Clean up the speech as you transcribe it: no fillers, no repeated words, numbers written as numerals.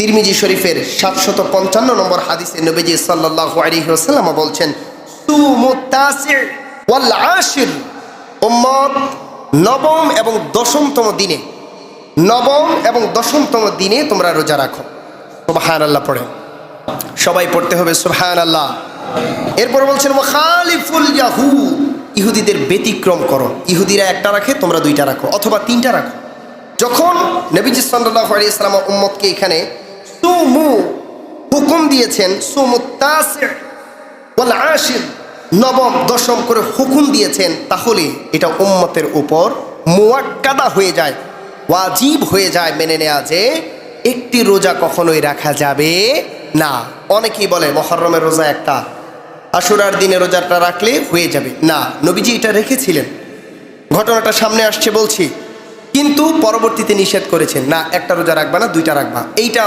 তিরমিজি শরীফের 755 নম্বর হাদিসে নবীজি সাল্লাল্লাহু আলাইহি ওয়াসাল্লাম বলছেন, সুমুত তাসি ওয়াল আশির, উম্মত নবম এবং দশমতম দিনে, নবম এবং দশমতম দিনে তোমরা রোজা রাখো। সুবহানাল্লাহ পড়ে, সবাই পড়তে হবে সুবহানাল্লাহ। এরপর বলছেন ওয়াখালিফুল ইয়াহুদ, ইহুদিদের ব্যতিক্রম করো। ইহুদিরা একটা রাখে, তোমরা দুইটা রাখো অথবা তিনটা রাখো। যখন নবীজি সাল্লাল্লাহু আলাইহি ওয়াসাল্লাম উম্মতকে এখানে সুমু হুকুম দিয়েছেন, সুমুত তাসি ওয়াল আশির, নবম দশম করে হুকুম দিয়েছেন, তাহলে এটা উম্মতের উপর মুআক্কাদা হয়ে যায়, ওয়াজিব হয়ে যায় মেনে নেওয়া যে একটি রোজা কখনোই রাখা যাবে না। অনেকেই বলে মুহররমের রোজা একটা, আশুরার দিনে রোজাটা রাখলে হয়ে যাবে। না, নবীজি এটা রেখেছিলেন, ঘটনাটা সামনে আসছে বলছি, কিন্তু পরবর্তীতে নিষেধ করেছেন, না একটা রোজা রাখবা না, দুইটা রাখবা। এইটা